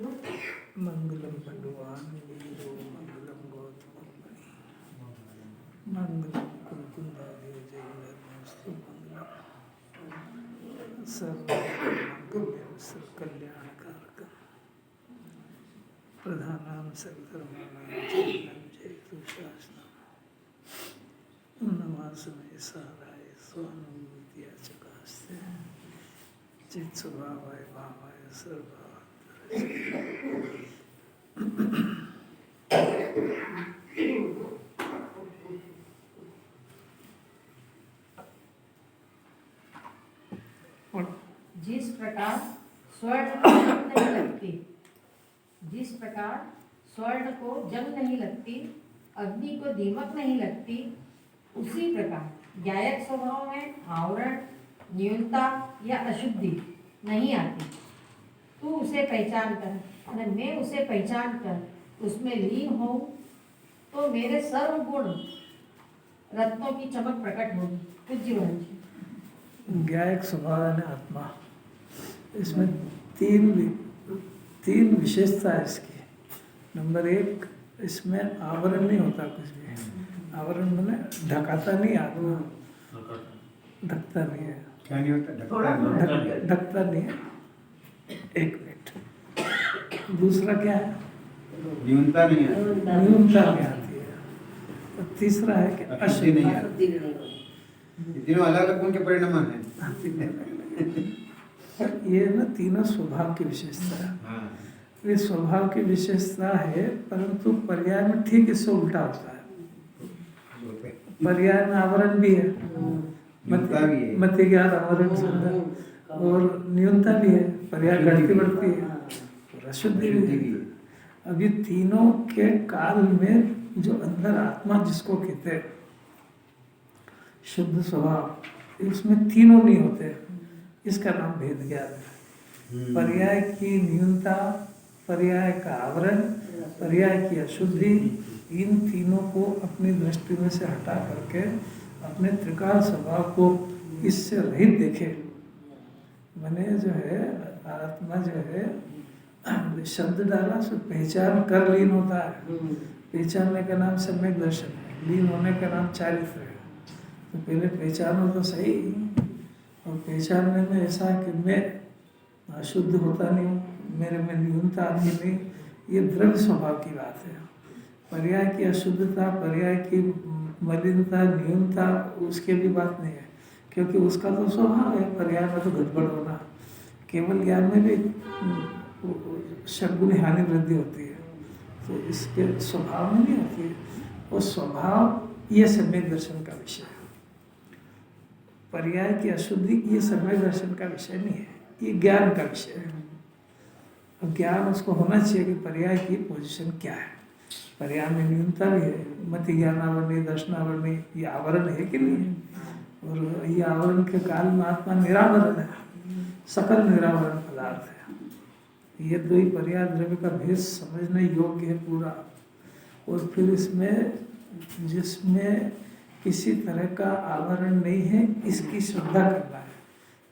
मंगलम भगवान वीरो मंगलम गौतमनि मंगलम कुंकुंदार्य जयस्तु मंगलम सर्वमंगलम सर्वकल्याणकारकम प्रधानां सर्वधर्माणां शरणं जयतु शासनम् नमास्मि साराय स्वानुभूत्या चकास्ते चित्स्वभावाय भावाय जिस प्रकार स्वर्ण को जंग नहीं लगती, जिस प्रकार स्वर्ण को जंग नहीं लगती, अग्नि को दीमक नहीं लगती, उसी प्रकार गायक स्वभाव में आवरण, न्यूनता या अशुद्धि नहीं आती। तू उसे पहचान कर और मैं उसे पहचान कर उसमें लीन हूँ तो मेरे सर्व गुण रत्नों की चमक प्रकट होगी। पूज्य वंश गायक स्वभाव है आत्मा। इसमें तीन विशेषता है इसकी। नंबर एक, इसमें आवरण नहीं होता कुछ भी। आवरण मैंने ढकाता नहीं, आत्मा ढकता नहीं है। क्या नहीं होता? ढकता नहीं है। एक मिनट। दूसरा क्या है? न्यूनता नहीं है, न्यूनता नहीं आती है। और तीसरा है कि अशुद्धि नहीं है। तीनों अलग अलग गुण के परिणाम हैं। ये ना तीनों स्वभाव की विशेषता है। ये स्वभाव की विशेषता है, परंतु पर्याय में ठीक इससे उल्टा होता है। पर्याय में आवरण भी है, मति ज्ञान आवरण सुंदर, और न्यूनता भी है, पर्याय घटती बढ़ती है, और अशुद्धि भी है। अब ये तीनों के काल में जो अंदर आत्मा जिसको कहते हैं शुद्ध स्वभाव, इसमें तीनों नहीं होते। इसका नाम भेद ज्ञान है। पर्याय की न्यूनता, पर्याय का आवरण, पर्याय की अशुद्धि, इन तीनों को अपनी दृष्टि में से हटा करके अपने त्रिकाल स्वभाव को इससे रहित देखे। मैंने जो है आत्मा जो है शब्द डाला सो पहचान कर लीन होता है। पहचानने का नाम सम्यक दर्शन है, लीन होने का नाम चारित्र है। तो पहले पहचानो तो सही, और पहचानने में ऐसा कि मैं अशुद्ध होता नहीं हूँ, मेरे में न्यूनता आती नहीं, ये द्रव्य स्वभाव की बात है। पर्याय की अशुद्धता, पर्याय की मलिनता, न्यूनता, उसके भी बात नहीं है, क्योंकि उसका तो स्वभाव है। पर्याय में तो गड़बड़ होना, केवल ज्ञान में भी शगुन हानि वृद्धि होती है, तो इसके स्वभाव में नहीं होती है। और स्वभाव ये सम्यक दर्शन का विषय है। पर्याय की अशुद्धि ये सम्यक दर्शन का विषय नहीं है, ये ज्ञान का विषय है। और ज्ञान उसको होना चाहिए कि पर्याय की पोजीशन क्या है। पर्याय में न्यूनता भी है, मति ज्ञानावरणी, दर्शनावरणी, ये आवरण है कि नहीं है। और ये आवरण के काल में आत्मा निरावरण है, सकल निरावरण पदार्थ है। ये दो ही पर्याय द्रव्य का भेद समझने योग्य है पूरा। और फिर इसमें जिसमें किसी तरह का आवरण नहीं है, इसकी श्रद्धा करना है।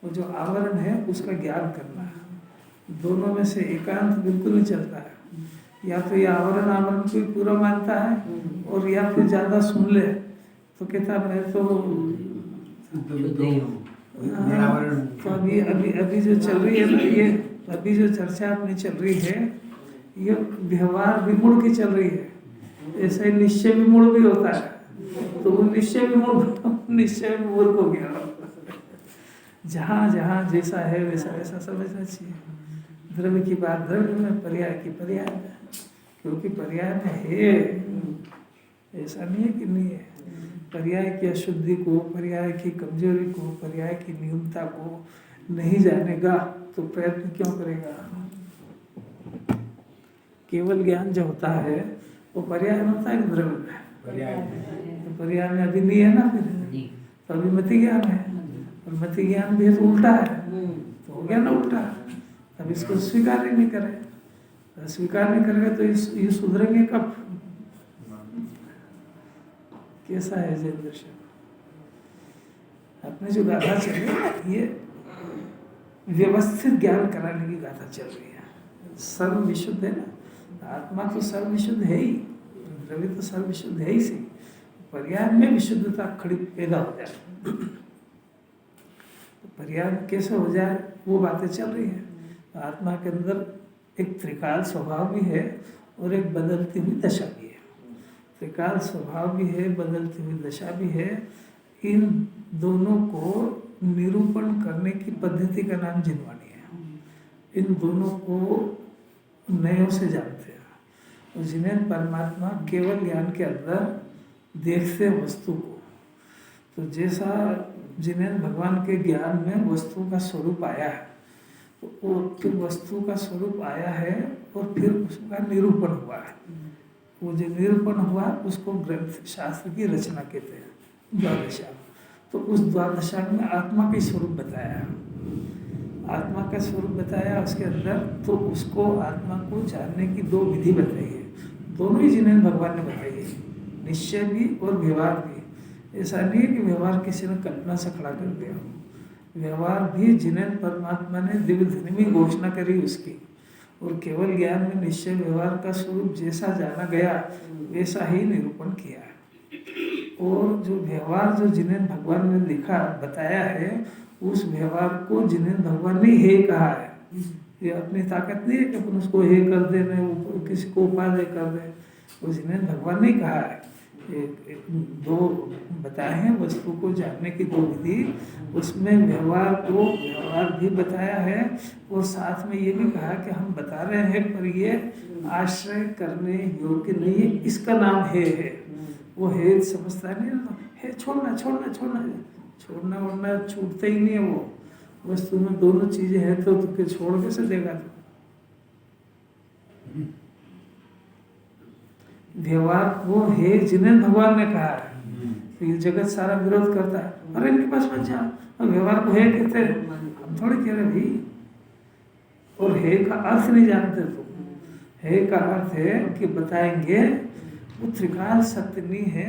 वो जो आवरण है उसका ज्ञान करना है। दोनों में से एकांत बिल्कुल नहीं चलता है। या तो ये आवरण को पूरा मानता है, और या फिर ज़्यादा सुन ले तो कहता मैं तो अभी जो चल रही है ना, ये अभी जो चर्चा अपनी चल रही है, ये व्यवहार विमूढ़ की चल रही है। ऐसा ही निश्चय विमूढ़ भी होता है, तो वो निश्चय विमूढ़ मूर्ख हो गया। जहाँ जहाँ जैसा है वैसा वैसा समझना चाहिए। द्रव्य की बात द्रव्य में, पर्याय की पर्याय में, क्योंकि पर्याय में है, ऐसा नहीं है कि नहीं है। पर्याय की अशुद्धि को, पर्याय की कमजोरी को, पर्याय की न्यूनता को नहीं जानेगा तो प्रयत्न क्यों करेगा। केवल ज्ञान जो होता है वो पर्याय में होता है कि द्रव्य में। तो पर्याय में अभी नहीं है ना, फिर तो अभी मति ज्ञान है, और मति ज्ञान भी तो उल्टा है, तो हो गया ना उल्टा। अब इसको स्वीकार ही नहीं करें, स्वीकार नहीं करेंगे तो ये सुधरेंगे कब। कैसा है जैन दर्शन? अपने जो गाथा चल रही है, ये व्यवस्थित ज्ञान कराने की गाथा चल रही है। सर्व विशुद्ध है ना, आत्मा तो सर्व विशुद्ध है ही, द्रव्य तो सर्व विशुद्ध है ही सही, पर्याय में विशुद्धता खड़ी पैदा हो जाए। तो पर्याय कैसे हो जाए वो बातें चल रही हैं। आत्मा के अंदर एक त्रिकाल स्वभाव भी है और एक बदलती हुई दशा भी है। त्रिकाल स्वभाव भी है, बदलती हुई दशा भी है। इन दोनों को निरूपण करने की पद्धति का नाम जिनवाणी है। इन दोनों को नयों से जानते हैं और जिन्हें परमात्मा केवल ज्ञान के अंदर देखते वस्तु को, तो जैसा जिन्हें भगवान के ज्ञान में वस्तु का स्वरूप आया है, तो वो वस्तु का स्वरूप आया है और फिर उसका निरूपण हुआ है। वो जो निरूपण हुआ उसको ग्रंथ शास्त्र की रचना कहते हैं, द्वादशा। तो उस द्वादशा में आत्मा का स्वरूप बताया, आत्मा का स्वरूप बताया उसके अंदर। तो उसको आत्मा को जानने की दो विधि बताई है, दोनों ही जिन्हें भगवान ने बताई है, निश्चय भी और व्यवहार भी। ऐसा नहीं है कि व्यवहार किसी ने कल्पना से खड़ा कर दिया, व्यवहार भी जिन्हें परमात्मा ने दिव्य ध्वनि में घोषणा करी उसकी, और केवल ज्ञान में निश्चय व्यवहार का स्वरूप जैसा जाना गया वैसा ही निरूपण किया है। और जो व्यवहार जो जिन्हें भगवान ने लिखा बताया है, उस व्यवहार को जिन्हें भगवान ने हे कहा है। ये अपनी ताकत नहीं है कि अपन उसको हे कर दे, किसी को उपादेय कर दे, वो जिन्हें भगवान ने कहा है। दो बताए हैं वस्तु को जानने की दो विधि, उसमें व्यवहार भी बताया है और साथ में ये भी कहा कि हम बता रहे हैं पर ये आश्रय करने योग्य नहीं है, इसका नाम है। वो है समझता नहीं ना, है छोड़ना छोड़ना छोड़ना छोड़ना वरना छूटता ही नहीं है। वो वस्तु में दोनों चीजें हैं तो तुझे छोड़ कैसे देगा तू। व्यवहार वो है जिन्हें भगवान ने कहा है। तो ये जगत सारा विरोध करता है, अरे इनके पास मत जा, व्यवहार को है कहते हैं, हम थोड़े कह रहे भाई। और है का अर्थ नहीं जानते तुम। है का अर्थ है कि बताएंगे वो त्रिकाल सत्य नहीं है,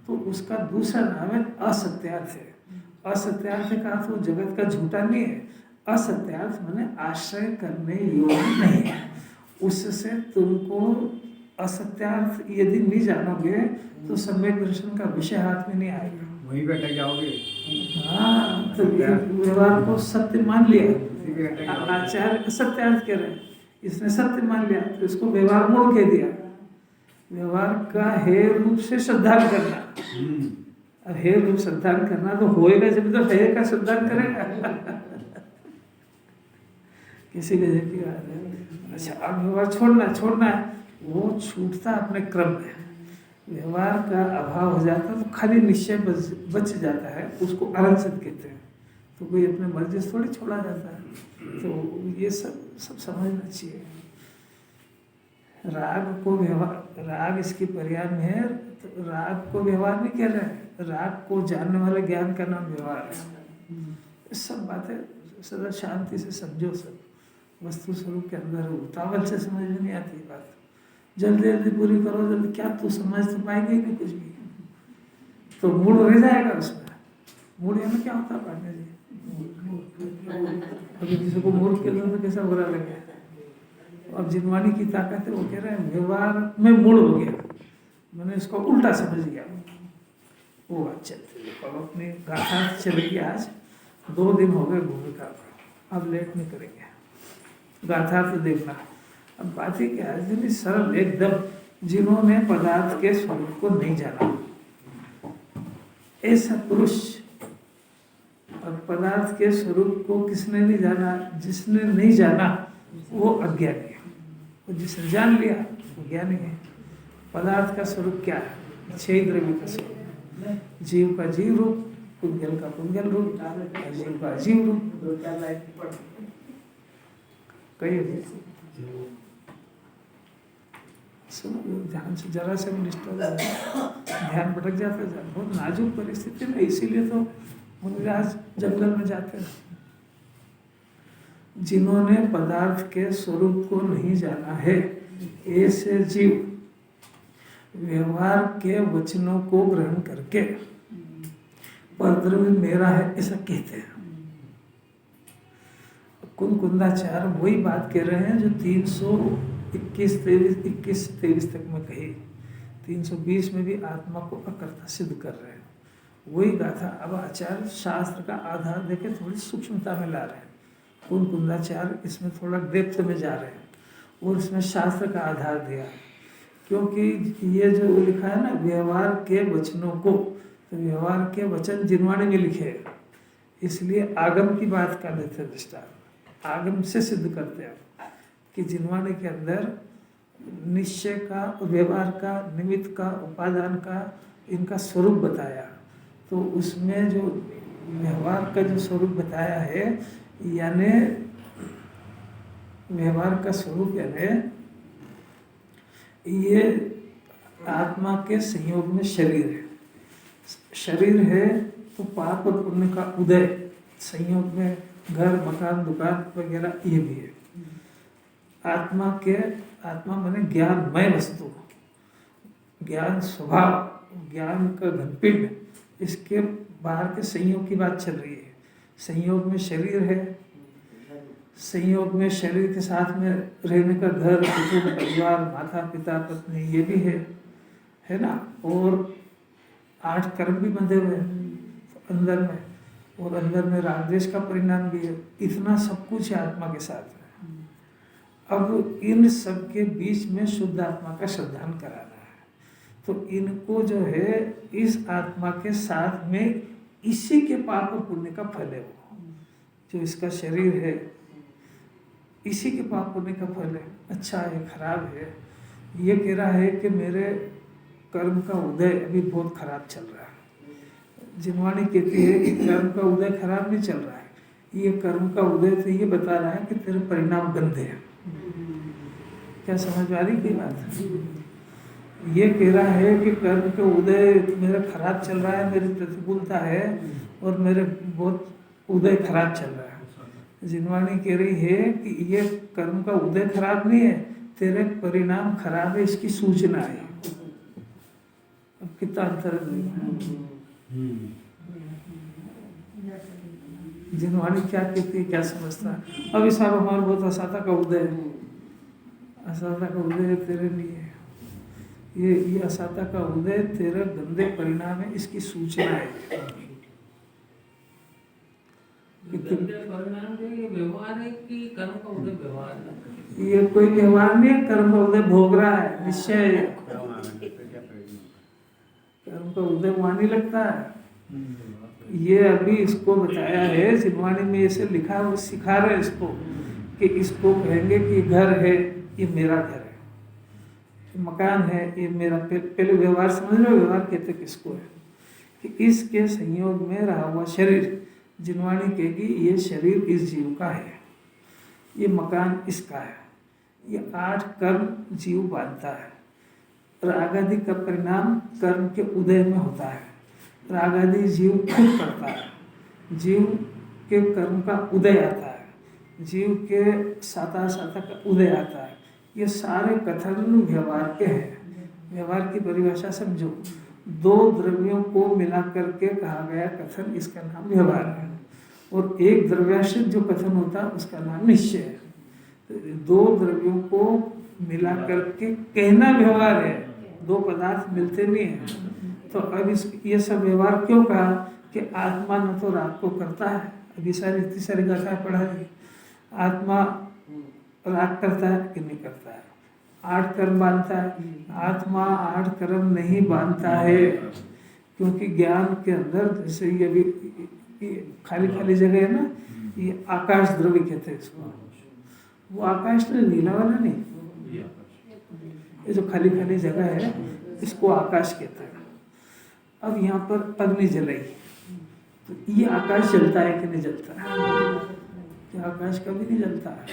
तो उसका दूसरा नाम है असत्यार्थ है। असत्यार्थ का अर्थ वो जगत का झूठा नहीं है, असत्यार्थ माने आश्रय करने योग्य नहीं है। उससे तुमको असत्यार्थ यदि नहीं जानोगे तो सम्यक दर्शन का विषय हाथ में नहीं आएगा, वहीं पे अटक जाओगे। हाँ, तो व्यवहार को सत्य मान लिया, आचार्य सत्यार्थ कह रहे हैं, इसने सत्य मान लिया तो इसको व्यवहार मूल कह दिया। व्यवहार का हे रूप से श्रद्धान करना, और हे रूप श्रद्धान करना तो होएगा जब तो हे का श्रद्धान करेगा। किसी के की बात है, अच्छा अब व्यवहार छोड़ना है, वो छूटता अपने क्रम में। व्यवहार का अभाव हो जाता है तो खाली निश्चय बच जाता है, उसको अरंसित कहते हैं। तो कोई अपने मर्जी से थोड़ी छोड़ा जाता है। तो ये सब समझना चाहिए। राग को व्यवहार, राग इसकी पर्याय में है, तो राग को व्यवहार नहीं कह रहे हैं, राग को जानने वाले ज्ञान का नाम व्यवहार है। सब बातें सदा शांति से समझो, सब वस्तु स्वरूप के अंदर उतावल से समझ में नहीं आती बात, जल्दी जल्दी पूरी करो, जल्दी क्या तू समझ तो पाएगी नहीं कुछ भी, तो मूड रह जाएगा उसमें। मूड में क्या होता है पांडे जी, अभी किसी को मूड के लिए तो कैसा बुरा लगे। अब जिनवाणी की ताकत है, वो कह रहे हैं व्यवहार में मूड हो गया, मैंने इसको उल्टा समझ गया। वो अच्छा अपनी गाथा चलेगी, आज 2 दिन हो गए भूमिका पर, अब लेट नहीं करेंगे, गाथा तो देखना। अब बात है कि आज सरल एकदम, जिन्होंने पदार्थ के स्वरूप को नहीं जाना, ऐसा पुरुष। और पदार्थ के स्वरूप को किसने नहीं जाना, जिसने नहीं जाना वो अज्ञानी है, और जिसने जान लिया वो ज्ञानी है। पदार्थ का स्वरूप क्या है, 6 द्रव्य का स्वरूप, जीव का जीव रूप, पुद्गल का पुद्गल रूप, अजीव का अजीव रूप। कई ध्यान से जरा से डिस्टर्ब ध्यान भटक जाता है, बहुत नाजुक परिस्थिति में, इसीलिए तो मुनिराज जंगल में जाते हैं। जिन्होंने पदार्थ के स्वरूप को नहीं जाना है, ऐसे जीव व्यवहार के वचनों को ग्रहण करके परद्रव्य मेरा है ऐसा कहते हैं। कुंदाचार्य वही बात कह रहे हैं जो 321-23 तक में कही। 320 में भी आत्मा को अकर्ता सिद्ध कर रहे हैं, वही गाथा अब आचार्य शास्त्र का आधार देके थोड़ी सूक्ष्मता में ला रहे हैं। कुंदाचार्य इसमें थोड़ा डेप्थ में जा रहे हैं और इसमें शास्त्र का आधार दिया है, क्योंकि ये जो लिखा है ना व्यवहार के वचनों को, तो व्यवहार के वचन जिनवाणी में लिखे हैं, इसलिए आगम की बात कर देते हैं दृष्टांत, आगम से सिद्ध करते हैं कि जिनवाणी के अंदर निश्चय का, व्यवहार का, निमित्त का, उपादान का, इनका स्वरूप बताया। तो उसमें जो व्यवहार का जो स्वरूप बताया है, यानी व्यवहार का स्वरूप यानी ये आत्मा के संयोग में शरीर है। शरीर है तो पाप और पुण्य का उदय, संयोग में घर, मकान, दुकान वगैरह ये भी है। आत्मा माने ज्ञानमय वस्तु, ज्ञान स्वभाव, ज्ञान का घनपिंड, इसके बाहर के संयोग की बात चल रही है। संयोग में शरीर है, संयोग में शरीर के साथ में रहने का घर, कुटुंब, परिवार, माता पिता, पत्नी, ये भी है ना, और 8 कर्म भी बंधे हुए हैं अंदर में, और अंदर में राग द्वेष का परिणाम भी है। इतना सब कुछ है आत्मा के साथ में। अब इन सब के बीच में शुद्ध आत्मा का श्रद्धान कराना है, तो इनको जो है इस आत्मा के साथ में इसी के पाप और पुण्य का फल है, वो जो इसका शरीर है इसी के पाप पुण्य का फल है। अच्छा है, खराब है, ये कह रहा है कि मेरे कर्म का उदय अभी बहुत खराब चल रहा है। जिनवाणी कहती है कि कर्म का उदय खराब नहीं चल रहा है, ये कर्म का उदय तो ये बता रहा है कि तेरे परिणाम गंदे हैं। क्या समझ आ रही कोई बात? ये कह रहा है कि कर्म का उदय मेरा खराब चल रहा है, मेरी प्रतिकूलता है और मेरे बहुत उदय खराब चल रहा है। जिनवाणी कह रही है कि ये कर्म का उदय खराब नहीं है, तेरे परिणाम खराब है, इसकी सूचना है। अब कितना अंतर है। जिनवाणी क्या कहती है, क्या समझता है? अब इस साहब हमारा बहुत असाता का उदय है, असाता का उदय तेरे लिए, ये असाता का उदय तेरे गंदे परिणाम है, इसकी सूचना है। व्यवहार है कि कर्म का उदय व्यवहार है? ये कोई व्यवहार नहीं है, कर्म का उदय भोग रहा है, निश्चय है। कर्म का उदय वहाँ नहीं लगता है। ये अभी इसको बताया है जिनवाणी में, ऐसे लिखा है, वो सिखा रहे हैं इसको कि इसको कहेंगे कि घर है, ये मेरा घर है, मकान है, ये मेरा। पहले व्यवहार समझ लो, व्यवहार कहते किसको है कि इसके संयोग में रहा हुआ शरीर। जिनवाणी कहेगी ये शरीर इस जीव का है, ये मकान इसका है, ये 8 कर्म जीव बांधता है। राग आदि का परिणाम कर्म के उदय में होता है। राग आदि जीव खुद करता है, जीव के कर्म का उदय आता है, जीव के साता का उदय आता है। ये सारे कथन व्यवहार के हैं। व्यवहार की परिभाषा समझो, 2 द्रव्यों को मिला करके कहा गया कथन, इसका नाम व्यवहार है। और एक द्रव्याश्रित जो कथन होता है उसका नाम निश्चय है। 2 द्रव्यों को मिला करके कहना व्यवहार है, 2 पदार्थ मिलते नहीं हैं। तो अब ये सब व्यवहार क्यों कहा कि आत्मा न तो राग को करता है, अभी इतनी सारी गाथा पढ़ा दी, आत्मा राग करता है कि नहीं करता है, 8 कर्म बांधता है, आत्मा 8 कर्म नहीं बांधता है, क्योंकि ज्ञान के अंदर जैसे ये भी खाली जगह है ना, ये आकाश द्रव्य कहते हैं इसको। वो आकाश ने नीला वाला नहीं, ये जो खाली जगह है इसको आकाश कहते हैं। अब यहाँ पर अग्नि जलाई, तो ये आकाश जलता है कि नहीं जलता है? क्या आकाश कभी नहीं जलता है?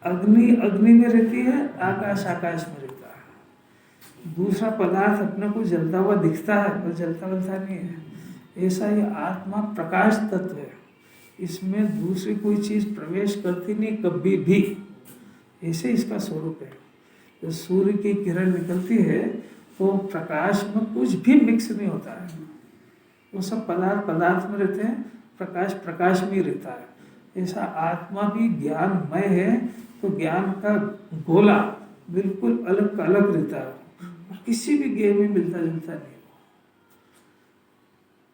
अग्नि में रहती है, आकाश में रहता है। दूसरा पदार्थ अपने को जलता हुआ दिखता है पर जलता नहीं है। ऐसा ही आत्मा प्रकाश तत्व है, इसमें दूसरी कोई चीज प्रवेश करती नहीं कभी भी, ऐसे इसका स्वरूप है। जब सूर्य की किरण निकलती है तो प्रकाश में कुछ भी मिक्स नहीं होता है, वो सब पदार्थ में रहते हैं, प्रकाश में ही रहता है। ऐसा आत्मा भी ज्ञानमय है, तो ज्ञान का गोला बिल्कुल अलग का अलग रहता है, किसी भी ज्ञान में मिलता जुलता नहीं।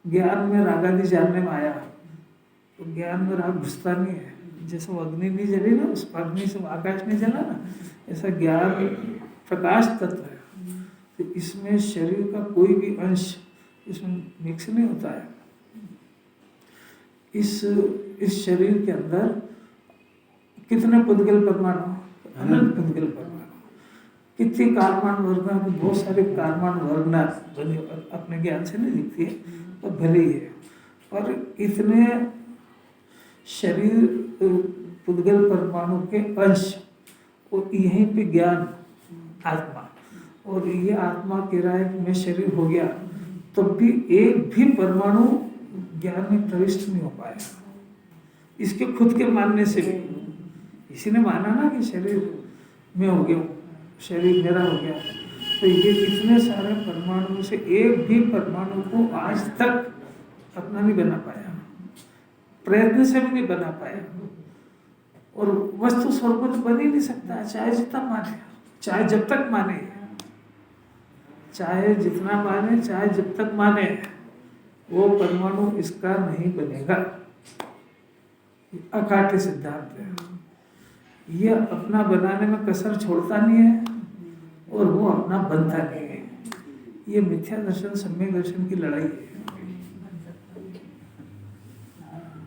ज्ञान में रागादि जानने में आया तो ज्ञान में राग घुसता नहीं है। जैसे वो अग्नि नहीं जली ना, उस अग्नि से आकाश नहीं जला ना, ऐसा ज्ञान प्रकाश तत्व है। तो इसमें शरीर का कोई भी अंश इसमें मिक्स नहीं होता है। इस शरीर के अंदर कितने पुद्गल परमाणु? अनंत पुद्गल परमाणु। कितने कार्बन वर्णा? बहुत सारे कार्बन वर्णा अपने ज्ञान से नहीं दिखती है, तो भले ही है। और इतने शरीर पुद्गल परमाणु के अंश, और यहीं पे ज्ञान आत्मा, और ये आत्मा कह रहा है कि मैं शरीर हो गया, तब भी एक भी परमाणु ज्ञान में प्रविष्ट नहीं हो पाया, इसके खुद के मानने से भी। इसी ने माना ना कि शरीर मैं हो गया, शरीर मेरा हो गया, तो ये इतने सारे परमाणु से एक भी परमाणु को आज तक अपना नहीं बना पाया, प्रयत्न से भी नहीं बना पाया। और वस्तु स्वरूप तो बन ही नहीं सकता, चाहे जितना माने, चाहे जब तक माने, चाहे जितना माने, चाहे जब तक माने, वो परमाणु इसका नहीं बनेगा। अकाट्य सिद्धांत है। ये अपना बनाने में कसर छोड़ता नहीं है और वो अपना बनता नहीं है। ये मिथ्या दर्शन सम्यक दर्शन की लड़ाई है।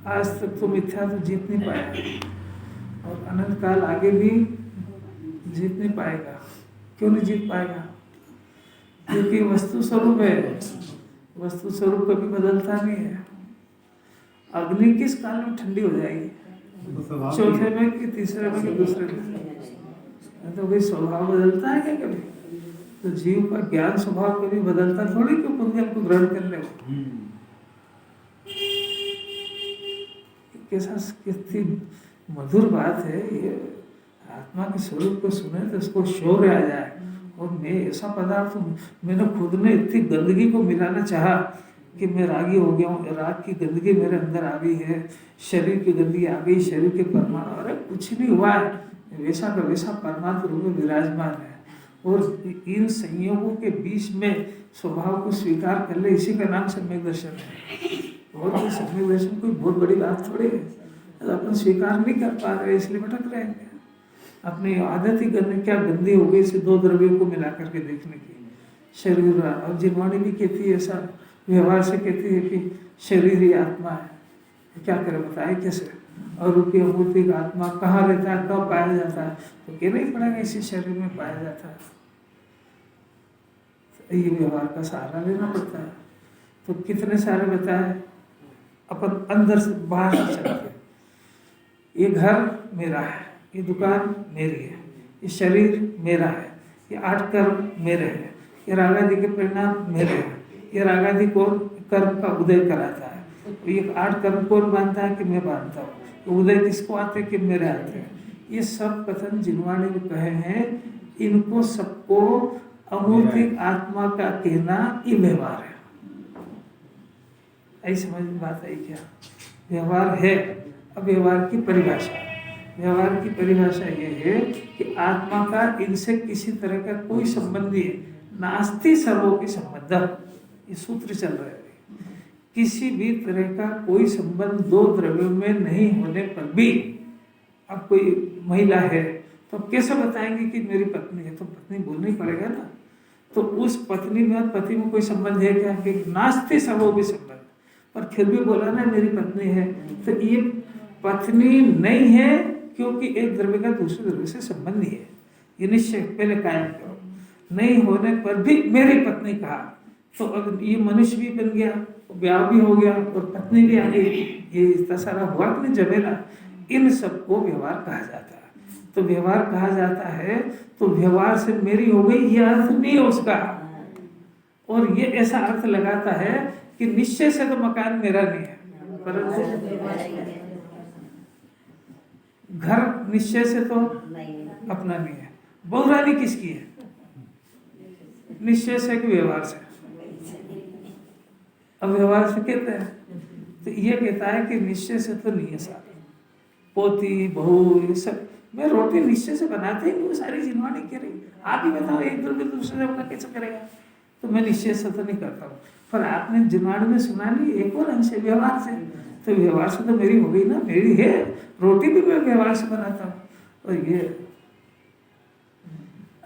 आज तक तो मिथ्या तो जीत नहीं पाया और अनंत काल आगे भी जीत नहीं पाएगा। क्यों नहीं जीत पाएगा? क्योंकि वस्तु स्वरूप है, वस्तु स्वरूप कभी बदलता नहीं है। अग्नि किस काल में ठंडी हो जाएगी? चौथे में कि तीसरे में कि दूसरे में? तो भाई स्वभाव बदलता है क्या कभी? तो जीव का ज्ञान स्वभाव कभी बदलता थोड़ी कि पुद्गल को ग्रहण कर ले। कैसा कितनी मधुर बात है ये। आत्मा के स्वरूप को सुने तो उसको शौर्य आ जाए। और मैं ऐसा पदार्थ हूँ, मैंने खुद ने इतनी गंदगी को मिलाना चाहा कि मैं रागी हो गया हूँ, राग की गंदगी मेरे अंदर आ गई है, शरीर की गंदगी आ गई, शरीर के परमाणु, अरे कुछ नहीं हुआ है, वैसा का वैसा परमात्मा रूप में विराजमान है। और इन संयोगों के बीच में स्वभाव को स्वीकार कर ले, इसी का नाम सम्यक दर्शन है। और ये सम्यक दर्शन कोई बहुत बड़ी बात थोड़ी है, अपन स्वीकार नहीं कर पा रहे इसलिए भटक रहे हैं। अपनी आदत ही करने क्या गंदी हो गई, इसे दो द्रव्यों को मिला करके देखने की, शरीर। और जिनवाणी भी कहती है ऐसा, व्यवहार से कहती है कि शरीर ही आत्मा है। क्या करें बताए कैसे? और रूपी अमूर्ति का आत्मा कहाँ रहता है, कब पाया जाता है? तो कहना ही पड़ेगा इसी शरीर में पाया जाता है। तो ये व्यवहार का सहारा लेना पड़ता है। तो कितने सारे बताए, अपन अंदर से बाहर से चलते। ये घर मेरा है, ये दुकान मेरी है, ये शरीर मेरा है, ये 8 कर्म मेरे हैं, ये रागादि के परिणाम मेरे हैं। ये रागादि कौन कर्म का उदय कराता है? तो ये 8 कर्म कौन बांधता है? कि मैं बांधता हूँ। तो उदय किसको आते हैं? कि मेरे आते हैं। ये सब कथन जिनवाणी में कहे हैं, इनको सबको अमूर्तिक आत्मा का कहना ये व्यवहार है। ऐसी समझ में बात आई क्या? व्यवहार है। अब व्यवहार की परिभाषा, व्यवहार की परिभाषा ये है कि आत्मा का इनसे किसी तरह का कोई संबंध नहीं है। नास्ति सर्वोपि संबंध, ये सूत्र चल रहा है। किसी भी तरह का कोई संबंध दो द्रव्यों में नहीं होने पर भी, अब कोई महिला है तो कैसे बताएंगे कि मेरी पत्नी है? तो पत्नी बोलना ही पड़ेगा ना। तो उस पत्नी में और पति में कोई संबंध है क्या? कि नास्ति सर्वोपि संबंध, पर फिर भी बोला ना मेरी पत्नी है। तो ये पत्नी नहीं है क्योंकि एक द्रव्य का दूसरे द्रव्य से संबंध नहीं है। ये निश्चय पहले कायम करो। नहीं होने पर भी मेरी पत्नी कहा, तो अब ये मनुष्य भी बन गया, ब्याह भी हो गया और पत्नी भी आ गई। ये इतना सारा हुआ कि नहीं जमेला। इन सबको व्यवहार कहा जाता है। तो व्यवहार कहा जाता है, तो व्यवहार से मेरी हो गई, ये अर्थ नहीं है उसका। और ये ऐसा अर्थ लगाता है कि निश्चय से तो मकान मेरा नहीं है, परंतु घर निश्चय से तो अपना नहीं है। बहुरानी किसकी है? निश्चय से कि व्यवहार से? अब व्यवहार से कहते हैं, तो ये कहता है कि निश्चय से तो नहीं है सारा, पोती बहू ये सब, मैं रोटी निश्चय से बनाते ही नहीं, वो सारी जिनवाणी कह रही। आप ही बताओ एक द्रव्य दूसरे द्रव्य का कैसे करेगा? तो मैं निश्चय से तो नहीं करता हूँ, पर आपने जिनवाणी में सुना नहीं, एक और अंश है व्यवहार से, तो व्यवहार से तो मेरी हो गई ना, मेरी है रोटी भी मैं व्यवहार से बनाता हूँ। और ये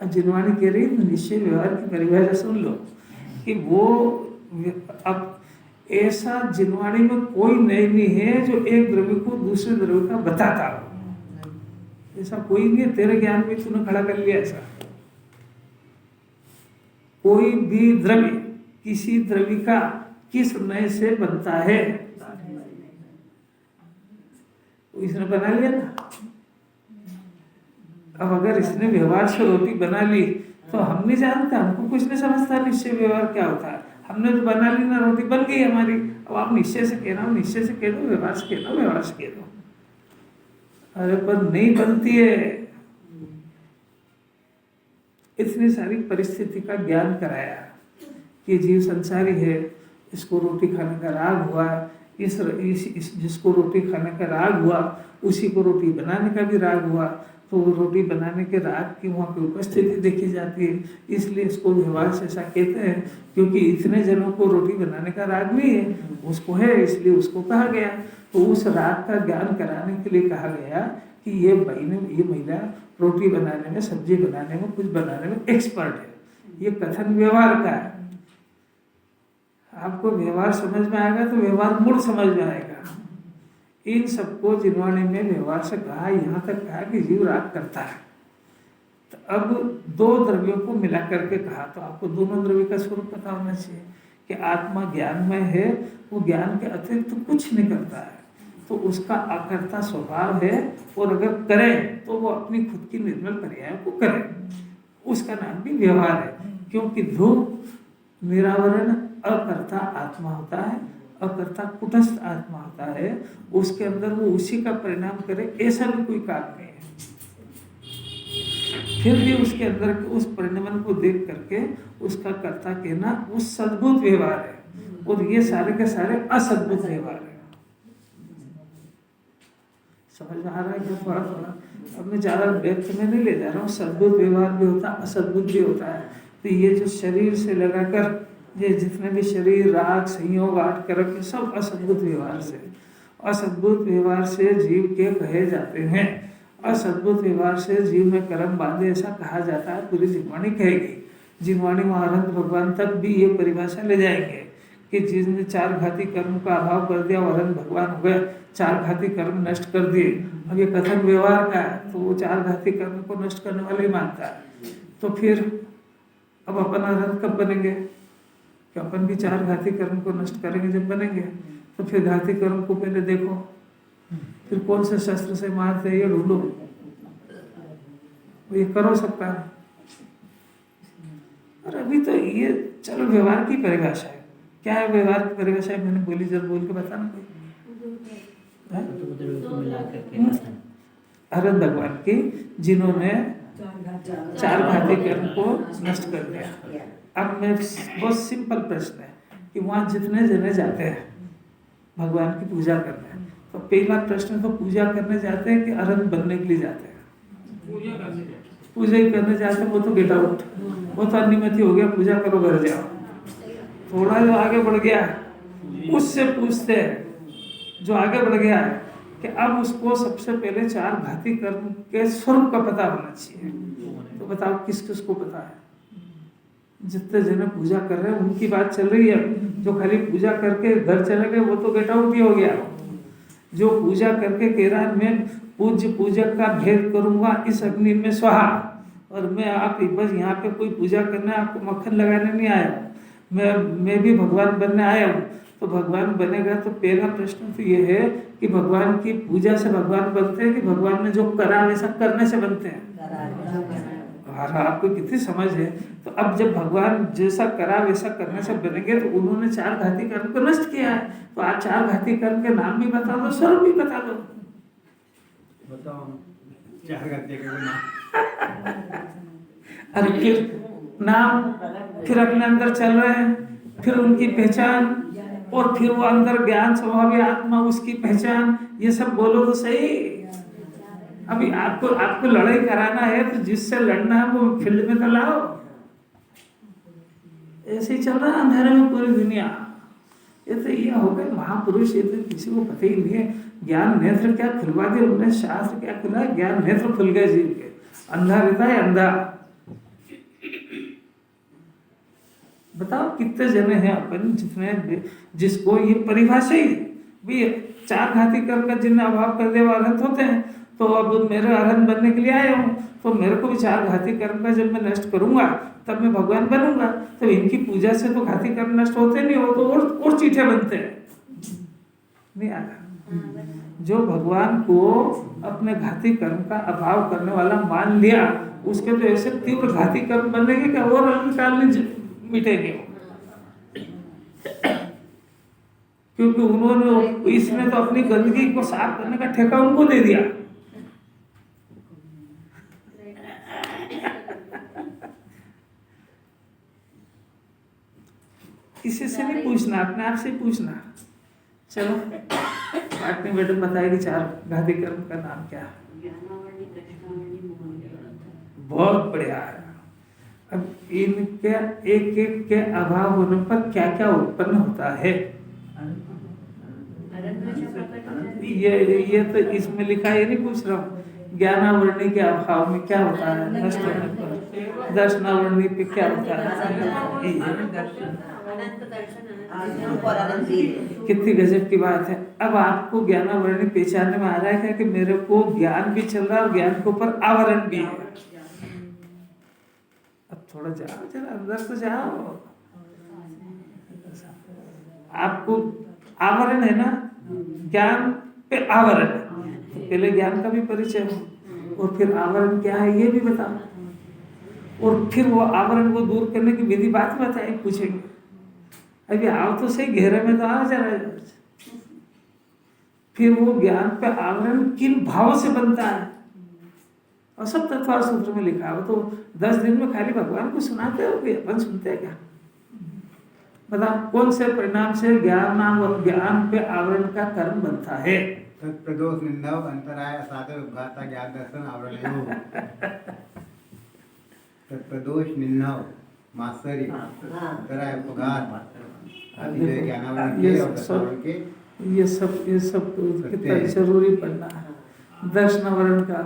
जिनवाणी कह रही निश्चय व्यवहार की परिभाषा सुन लो कि वो अब ऐसा जिनवाणी में कोई नहीं है जो एक द्रव्य को दूसरे द्रव्य का बताता हो, ऐसा कोई नहीं है। तेरे ज्ञान में तूने खड़ा कर लिया ऐसा। कोई भी द्रव्य किसी द्रव्य का किस नए से बनता है, इसने बना लिया ना। अब अगर इसने व्यवहार से रोटी बना ली तो हम नहीं जानते, हमको कुछ नहीं समझता निश्चय व्यवहार क्या होता है। हमने तो बना ली ना, रोटी बन गई हमारी। अब आप निश्चय से कहना, निश्चय से कह दो, व्यवहार से कह दो, व्यवहार से कह दो। अरे पर नहीं बनती है। इतनी सारी परिस्थिति का ज्ञान कराया कि जीव संसारी है, इसको रोटी खाने का राग हुआ, इस जिसको रोटी खाने का राग हुआ उसी को रोटी बनाने का भी राग हुआ, तो वो रोटी बनाने के राग की वहाँ पे उपस्थिति देखी जाती है, इसलिए इसको व्यवहार से ऐसा कहते हैं। क्योंकि इतने जनों को रोटी बनाने का राग नहीं है, उसको है, इसलिए उसको कहा गया। तो उस राग का ज्ञान कराने के लिए कहा गया कि ये महिला रोटी बनाने में, सब्जी बनाने में, कुछ बनाने में एक्सपर्ट है। ये कथन व्यवहार का है। आपको व्यवहार समझ में आएगा तो व्यवहार मूल समझ में आएगा। इन सबको जिनवाणी में व्यवहार से कहा, यहाँ तक कहा कि जीव राग करता है। तो अब दो द्रव्यों को मिला करके कहा, तो आपको दोनों द्रव्य का स्वरूप पता होना चाहिए कि आत्मा ज्ञानमय है, वो ज्ञान के अतिरिक्त तो कुछ नहीं करता है, तो उसका अकर्ता स्वभाव है। और अगर करे तो वो अपनी खुद की निर्मल पर्यायों को करे, उसका नाम भी व्यवहार है। क्योंकि धूप निरावरण अकर्ता आत्मा होता है, अकर्ता कुटस्थ आत्मा होता है, उसके अंदर वो उसी का परिणाम करे ऐसा भी कोई काम नहीं है। फिर भी उसके अंदर उस परिणाम को देख करके उसका कर्ता कहना वो सद्भुत व्यवहार है। और ये सारे के सारे असद्भुत व्यवहार है। समझ में आ रहा है क्या? थोड़ा थोड़ा अब मैं ज़्यादा व्यक्त में नहीं ले जा रहा हूँ। सद्भुत व्यवहार भी होता है, असद्भुत भी होता है। तो ये जो शरीर से लगाकर ये जितने भी शरीर, राग, संयोग, आठ कर्म, ये सब असद्भुत व्यवहार से, असद्भुत व्यवहार से जीव के कहे जाते हैं। असद्भुत व्यवहार से जीव में कर्म बांधे ऐसा कहा जाता है। पूरी जिनवाणी कहेगी। जिनवाणी महारंत भगवान तक भी ये परिभाषा ले जाएंगे कि जिसने चार घाती कर्म का अभाव कर दिया वो अरहंत भगवान हो गए, चार घाती कर्म नष्ट कर दिए। अब ये कथन व्यवहार का है, तो वो चार घाती कर्म को नष्ट करने वाले ही मानता है। तो फिर अब अपन अरहंत कब बनेंगे? कि अपन भी चार घाती कर्म को नष्ट करेंगे जब बनेंगे। तो फिर घाती कर्म को पहले देखो, फिर कौन से शस्त्र से मारते हैं ये ढूंढो, ये करो सब काम। और अभी तो ये चलो व्यवहार की परिभाषा है। क्या है व्यवहार की परिभाषा? मैंने बोली, जब बोल के बताना कोई। अरहंत भगवान की जिन्होंने चार घाती कर्म को नष्ट कर दिया। अब मैं बहुत सिंपल प्रश्न है कि वहाँ जितने जने जाते हैं भगवान की पूजा करने, तो पहला प्रश्न तो पूजा करने जाते हैं कि अरहंत बनने के लिए जाते हैं? पूजा ही करने जाते हैं। वो तो गेट आउट, वो तो अनुमति हो गया, पूजा करो घर जाओ। थोड़ा जो आगे बढ़ गया उससे पूछते हैं, जो आगे बढ़ गया है कि अब उसको सबसे पहले चार घाती कर्म के स्वरूप का पता होना चाहिए। तो बताओ किस किस को पता है? जितने जने पूजा कर रहे हैं उनकी बात चल रही है। जो खाली पूजा करके घर चले गए वो तो गेट आउट ही हो गया। जो पूजा करके कह रहा है मैं पूज्य पूजक का भेद करूंगा इस अग्नि में स्वाहा, और मैं आप बस यहाँ पे कोई पूजा करने आपको मक्खन लगाने नहीं आया, मैं भी भगवान बनने आया हूँ। तो भगवान बनेगा तो पहला प्रश्न तो ये है कि भगवान की पूजा से भगवान बनते हैं कि भगवान ने जो करा वैसा करने से बनते हैं? आपको कितनी समझ है? तो अब जब भगवान जैसा करा वैसा करने से बनेंगे तो उन्होंने चार घाती कर्म को नष्ट किया है। तो आप चार घाती कर्म के नाम भी बता दो, स्वरूप भी बता दो। बताओ चार घाती कर्म नाम। अरे फिर नाम, फिर अपने अंदर चल रहे हैं, फिर उनकी पहचान, और फिर वो अंदर ज्ञान स्वभावी आत्मा उसकी पहचान, ये सब बोलो तो सही। अभी आपको लड़ाई कराना है तो जिससे लड़ना है वो फील्ड में तो लाओ। ऐसे ही चल रहा है अंधेरे में पूरी दुनिया। ये तो ये हो गए महापुरुष, ये तो किसी को पता ही नहीं है। ज्ञान नेत्र क्या खुलवा दिया उन्हें, शास्त्र क्या खुला, ज्ञान नेत्र खुल गए जीव के। अंधा रहता है अंधा। बताओ कितने जने हैं अपन जितने जिसको ये परिभाषा ही भी चार घाती कर्म का जिन्हें अभाव कर दे वो अरहंत होते हैं। तो अब मेरे अरहंत बनने के लिए आया हूँ, तो मेरे को भी चार घाती कर्म का जब मैं नष्ट करूंगा तब मैं भगवान बनूंगा। तो इनकी पूजा से तो घाती कर्म नष्ट होते नहीं, हो तो और चीठे बनते हैं। नहीं आया जो भगवान को अपने घाती कर्म का अभाव करने वाला मान लिया, उसके तो ऐसे तीव्र घाती कर्म बनेंगे कि और अल्पकाल में मिटेंगे। क्योंकि उन्होंने इसने तो अपनी गंदगी को साफ करने का ठेका उनको दे दिया। किसी से नहीं पूछना, अपने आप से ही पूछना। चलो पाटनी मैडम बताएगी चार घाती कर्म का नाम क्या है। बहुत बढ़िया है। अब इनके एक एक के अभाव होने पर क्या क्या उत्पन्न होता है ये तो इसमें लिखा है, ये नहीं पूछ रहा हूँ। ज्ञानावरणी के अभाव में क्या होता है नष्ट होने पर, दर्शनावरणी पे क्या होता है। कितनी गजब की बात है। अब आपको ज्ञानावरणी पहचानने में आ रहा है क्या कि मेरे को ज्ञान भी चल रहा है और ज्ञान के ऊपर आवरण भी है। अब थोड़ा जाओ, जरा अंदर तो जाओ। आपको आवरण है ना, ज्ञान पे आवरण है, तो पहले ज्ञान का भी परिचय हो और फिर आवरण क्या है ये भी बताओ, और फिर वो आवरण को दूर करने की विधि बात बताए पूछेंगे। अभी आओ तो सही, घेरे में तो आ जा रहा है। फिर वो ज्ञान पे आवरण किन भाव से बनता है, और सब तत्वार सूत्र में लिखा हो। तो 10 दिन में खाली भगवान को सुनाते हो कि अपन सुनते हैं क्या। बताओ कौन से परिणाम से ज्ञान पे आवरण का कर्म बनता है। तत्प्रदोष निंदव अंतराय साधक उद्घाता ज्ञान दर्शन आवरण तत्प्रदोष निंदव मात्सरी अंतराय उपघात ये सब कितना जरूरी पढ़ना है। दर्शनावरण का,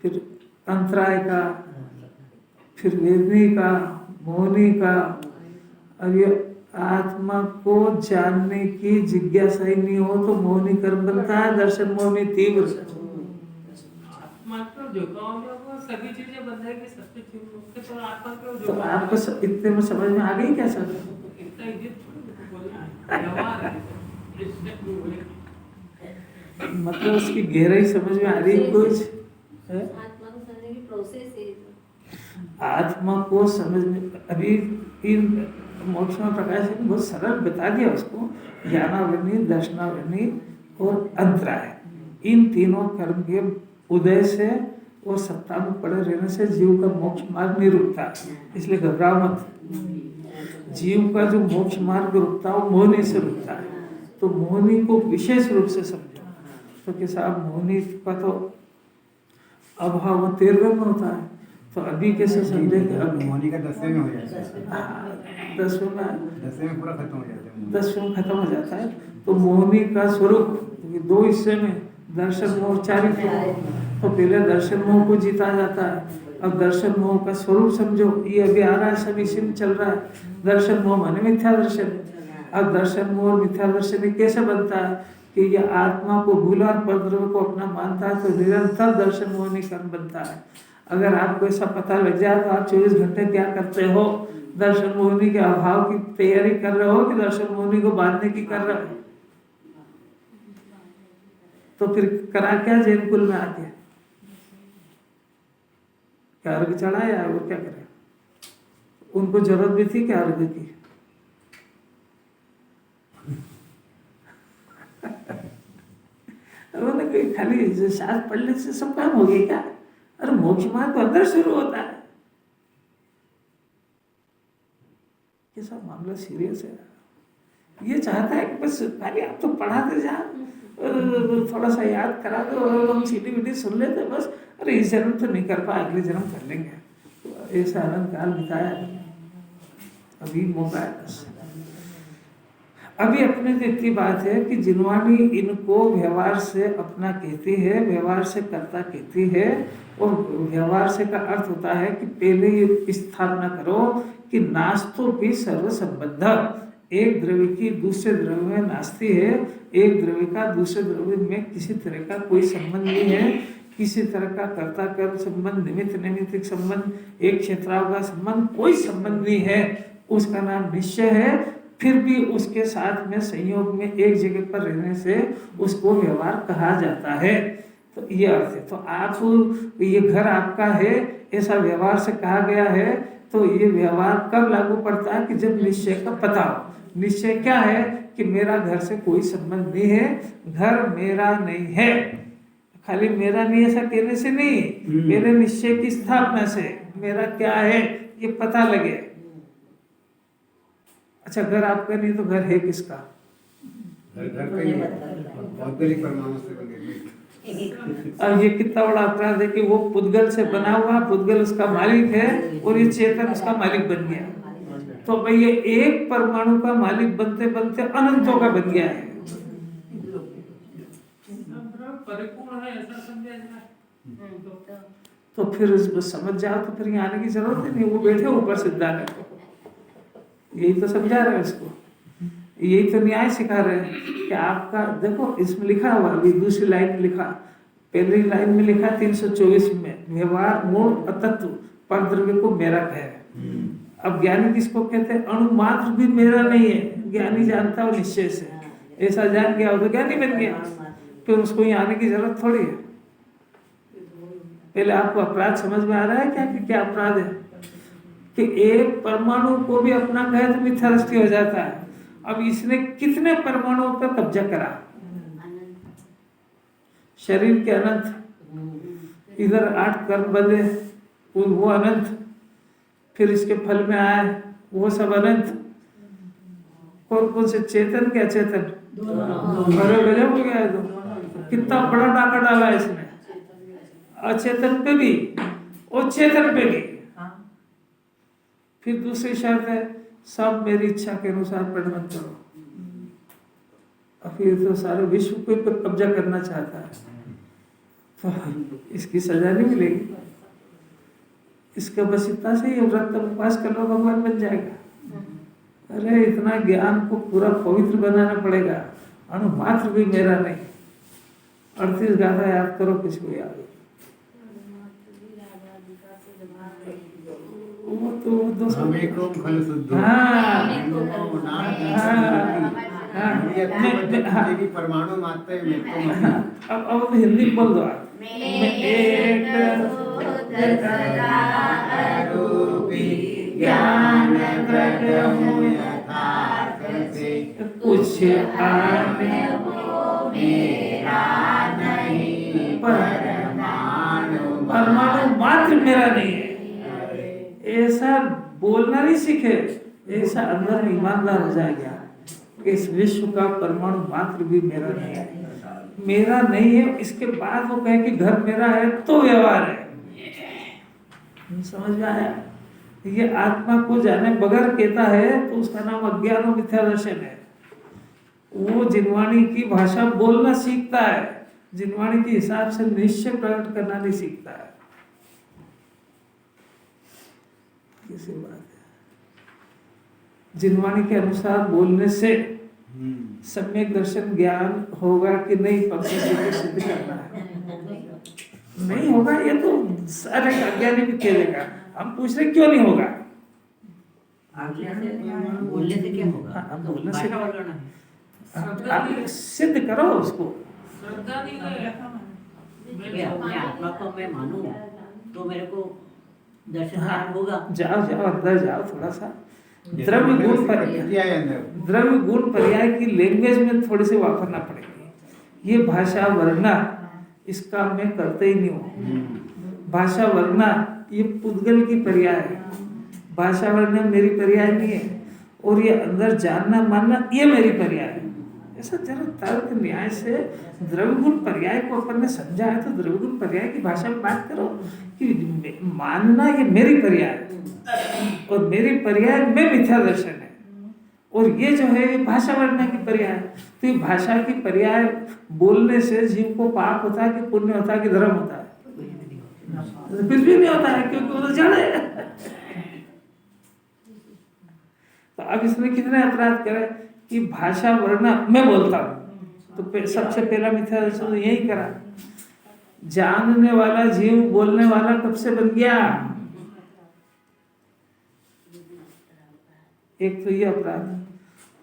फिर अंतराय का, फिर वेदनी का, मौनी का। अब ये आत्मा को जानने की जिज्ञासा ही नहीं हो तो मौनी कर्म बनता है। दर्शन मौनी तीव्र सभी चीजें बन जाएगी, सत्य चीज तो आत्मा को तो आपको इतने में समझ में आ गई क्या सर। मतलब उसकी गहराई समझ में आ रही है कुछ है? आत्मा को समझ में अभी इन मोक्ष में प्रकाश ने बहुत सरल बता दिया उसको। ज्ञानावरणी, दर्शनावरणी और अंतराय, इन तीनों कर्म के उदय से और सत्ता में पड़े रहने से जीव का मोक्ष मार्ग नहीं रुकता। इसलिए घबराओ मत। जीव का जो मोक्ष मार्ग रुकता है वो मोहनी से रुकता है। तो मोहनी को विशेष रूप से समझो। तो कि साहब मोहनी का तो अभाव 13वें में होता है, तो अभी कैसे समझे कि अब मोहनी का 10वें में हो जाता है। 10वें में पूरा खत्म हो जाता है। 10वें में खत्म हो जाता है। तो मोहनी का स्वरूप 2 हिस्से में, दर्शन मोह, चारित्र मोह। तो पहले दर्शन मोह को जीता जाता है। अब दर्शन मोह का स्वरूप समझो, ये अभी आ रहा है, सब इसी में चल रहा है। दर्शन मोह माने मिथ्या दर्शन। अब दर्शन मोह और मिथ्या दर्शन कैसे बनता है कि ये आत्मा को भूला और परद्रव्य को अपना मानता है, तो निरंतर दर्शन मोहनी कर्म बनता है। अगर आपको ऐसा पता लग जाए तो आप 24 घंटे क्या करते हो, दर्शन मोहनी के अभाव की तैयारी कर रहे हो कि दर्शन मोहनी को बांधने की कर रहे हो। तो फिर करा क्या जैन कुल में आके, क्या अर्घ चढ़ाया वो क्या करे। उनको जरूरत भी थी क्या अर्घ की। उन्होंने कोई खाली शास्त्र पढ़ने से सब काम हो गया क्या। अरे मोक्ष मार्ग तो अंदर शुरू होता है। ये सब मामला सीरियस है। ये चाहता है कि बस खाली आप तो पढ़ाते जा, थोड़ा सा याद करा दो और हम सीडी वीडी सुन लेते बस, अरे इस जन्म तो नहीं कर पाए, अगले जन्म कर लेंगे। तो ऐसा अनंत काल बिताया, अभी मौका है बस। अभी अपने तो इतनी बात है कि जिनवाणी इनको व्यवहार से अपना कहती है, व्यवहार से कर्ता कहती है, और व्यवहार से का अर्थ होता है कि पहले ये स्थापना करो कि नास्तो भी सर्व संबंध, एक द्रव्य की दूसरे द्रव्य में नास्ती है, एक द्रव्य का दूसरे द्रव्य में किसी तरह का कोई संबंध नहीं है, किसी तरह का कर्ता कर्म संबंध, निमित्त नैमित्तिक संबंध, एक क्षेत्राव का संबंध, कोई संबंध नहीं है, उसका नाम निश्चय है। फिर भी उसके साथ में संयोग में एक जगह पर रहने से उसको व्यवहार कहा जाता है। तो ये अर्थ है। तो आप, ये घर आपका है ऐसा व्यवहार से कहा गया है, तो ये व्यवहार कब लागू पड़ता है कि जब निश्चय का पता हो। निश्चय क्या है कि मेरा घर से कोई संबंध नहीं है, घर मेरा नहीं है। खाली मेरा नहीं ऐसा कहने से नहीं, मेरे निश्चय की स्थापना से मेरा क्या है ये पता लगे। अच्छा, घर आपका नहीं तो घर है किसका? घर का ही भौगोलिक परमाणु से निर्मित। अब ये कितना बड़ा अपराध है कि वो पुद्गल से बना हुआ, पुद्गल उसका मालिक है और ये चेतन उसका मालिक बन गया। तो भाई ये एक परमाणु का मालिक बनते बनते अनंतों का बन गया है। परिपूर्ण है ऐसा समझा जाए तो फिर उसको समझ जाओ तो फिर यहाँ आने की जरूरत ही नहीं। वो बैठे ऊपर सिद्धांत को, यही तो समझा रहे हैं उसको, यही तो न्याय सिखा रहे हैं कि आपका देखो इसमें लिखा हुआ, अभी दूसरी लाइन में लिखा, पहली लाइन में लिखा 324 में, व्यवहार मूल अतत्व पर द्रव्य को मेरा कहे। अब ज्ञानी किसको कहते हैं? अणु मात्र भी मेरा नहीं है, ज्ञानी जानता है निश्चय से, ऐसा जान गया हो तो ज्ञानी बन गया, फिर उसको यहाँ आने की जरूरत थोड़ी है। पहले आपको अपराध समझ में आ रहा है क्या कि क्या अपराध है कि एक परमाणु को भी अपना कहे तो मिथ्या दृष्टि हो जाता है। अब इसने कितने परमाणुओं पर कब्जा करा, शरीर के अनंत, इधर 8 कर्म बंधे वो अनंत, फिर इसके फल में आए वो सब अनंत, कौन कौन से चेतन के अचेतन, अरे गजब हो गया है। तो कितना बड़ा डाका डाला है इसने, अचेतन पे भी और चेतन पे भी। फिर दूसरी शर्त है सब मेरी इच्छा के अनुसार परिणत करो। और फिर तो सारे विश्व को पर कब्जा करना चाहता है, तो इसकी सजा नहीं मिलेगी। इसका बस इतना से ही व्रत उपवास कर लो, भगवान बन जाएगा। अरे इतना ज्ञान को पूरा पवित्र बनाना पड़ेगा। अणु मात्र भी मेरा नहीं, 38 गाथा याद करो, किसको याद? वो तो हम एक ओम फल शुद्ध। परमाणु मात्र अब तो हिंदी बोल दो आप। ज्ञान कुछ परमाणु मात्र मेरा नहीं है, ऐसा बोलना नहीं सीखे, ऐसा अंदर में ईमानदार हो जाएगा। इस विश्व का परमाणु मात्र भी मेरा नहीं है, मेरा नहीं है। इसके बाद वो कहे कि घर मेरा है तो व्यवहार है। समझ में आया? ये आत्मा को जाने बगैर कहता है तो उसका नाम अज्ञान और मिथ्या दर्शन है। वो जिनवाणी की भाषा बोलना सीखता है, जिनवाणी के हिसाब से निश्चय प्रकट करना नहीं सीखता है। किसी बात है, जिनवाणी के अनुसार बोलने से सम्यक दर्शन ज्ञान होगा कि नहीं, पक्का सिद्ध करना है। नहीं होगा ये तो सारे अज्ञानी भी कहेगा। हम पूछ रहे क्यों नहीं होगा? बोलने से क्या होगा? हाँ, बोलने से श्रद्धा आप नहीं, सिद्ध करो उसको। श्रद्धा नहीं है। अपने आत्मा को मैं मानूं तो मेरे को दर्शन हाँ, ज्ञान होगा। जाओ जाओ अंदर जाओ थोड़ा सा। द्रव्य गुण पर्याय, द्रव्य गुण पर्याय की लैंग्वेज में थोड़ी सी वापरना पड़ेगी। ये भाषा वर्णा इसका मैं करते ही नहीं हूँ। भाषा वर्णा ये पुद्गल की पर्याय है, भाषा वर्णा मेरी पर्याय नहीं है। और ये अंदर जानना मानना ये मेरी पर्याय है। ऐसा जरा तर्क न्याय से द्रव्य गुण पर्याय को अपन ने समझा है, तो द्रव्य गुण पर्याय की भाषा में बात करो कि मानना ये मेरी पर्याय है और मेरी पर्याय में मिथ्या दर्शन है, और ये जो है ये भाषा वर्णना की पर्याय है। तो ये भाषा की पर्याय बोलने से जीव को पाप होता है कि पुण्य होता है कि धर्म होता है? कुछ भी नहीं होता है, क्योंकि वो तो जड़ है। तो अब इसने कितने अपराध करे कि भाषा वर्णना मैं बोलता हूं, तो सबसे पहला मिथ्या दर्शन तो यही करा। जानने वाला जीव बोलने वाला कब से बन गया? एक तो ये अपराध,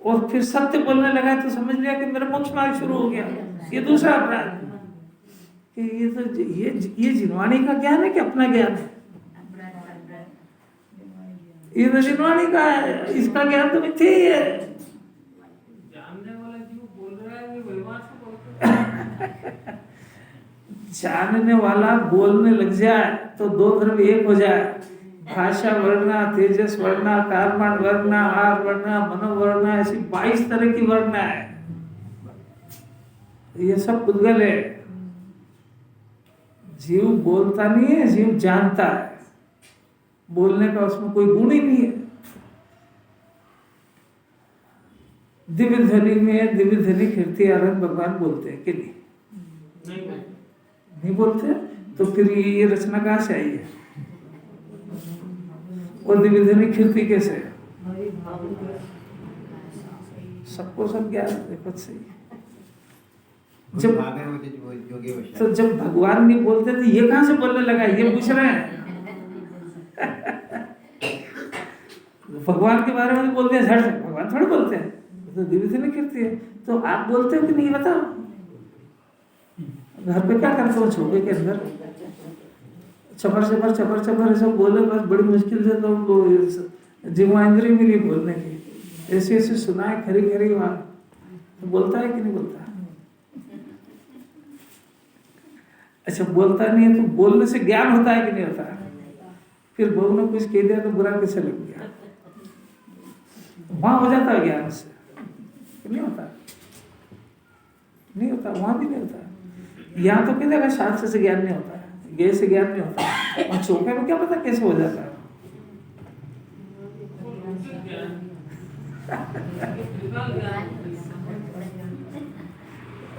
और फिर सत्य बोलने लगा तो समझ लिया कि मेरा मोक्ष मार्ग शुरू हो गया। ये दूसरा अपराध कि ये तो ये जिनवाणी का ज्ञान है कि अपना ज्ञान है? ये तो जिनवाणी का है, इसका ज्ञान तो मिथ्या ही है। जानने वाला जीव बोल रहा है, ये व्यवहार से बोलता है। जानने वाला बोलने लग जाए तो दो द्रव्य एक हो जाए। भाषा वर्णा, तेजस वर्णा, कर्मण वर्णा, आहार वर्णा, मनोवर्णा, ऐसी 22 तरह की वर्णा है। ये सब पुद्गल है। जीव बोलता नहीं है, जीव जानता है। बोलने का उसमें कोई गुण ही नहीं है। दिव्य ध्वनि में दिव्य ध्वनि कीर्ति आनंद भगवान बोलते हैं कि नहीं? नहीं बोलते, तो फिर ये रचना कहाँ से आई है? और दिव्य ध्वनि कीर्ति कैसे है? सबको सब ज्ञान देखो सही। जब भगवान नहीं बोलते तो ये कहाँ से बोलने लगा, ये पूछ रहे हैं। भगवान के बारे में बोलते हैं झट से, भगवान थोड़े बोलते हैं, तो दिव्य ध्वनि कीर्ति है। तो आप बोलते हो कि नहीं बताओ? घर पे क्या करते हो छोटे के अंदर? चपर चपर चपर चपर ऐसा बोले, बस बड़ी मुश्किल से तो जिह्वा इंद्रिय मिली बोलने की। ऐसे ऐसे सुनाए खरी खरी बात, तो बोलता है कि नहीं बोलता? अच्छा, बोलता नहीं है तो बोलने से ज्ञान होता है कि नहीं होता? फिर बहू ने कुछ कह दिया तो बुरा कैसे लग गया? वहां हो जाता है ज्ञान से, नहीं होता? नहीं होता, वहां भी नहीं होता। यहाँ तो कहते हैं शास्त्र से ज्ञान नहीं होता है, गे से ज्ञान नहीं होता है, और चौके में क्या पता कैसे हो जाता है।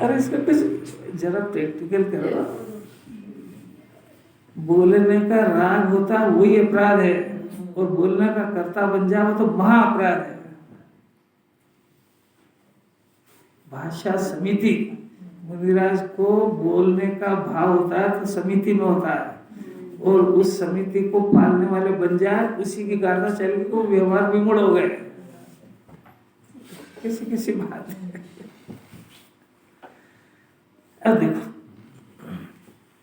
अरे इसका कुछ जरा प्रैक्टिकल करो। बोलने का राग होता है वही अपराध है, और बोलने का कर्ता बन जाओ तो महा अपराध है। भाषा समिति, मुनिराज को बोलने का भाव होता है तो समिति में होता है, और उस समिति को पालने वाले बन जाए, उसी की गाथा चली को व्यवहार विमूढ़ हो गए। किसी किसी बात है। अब देखो,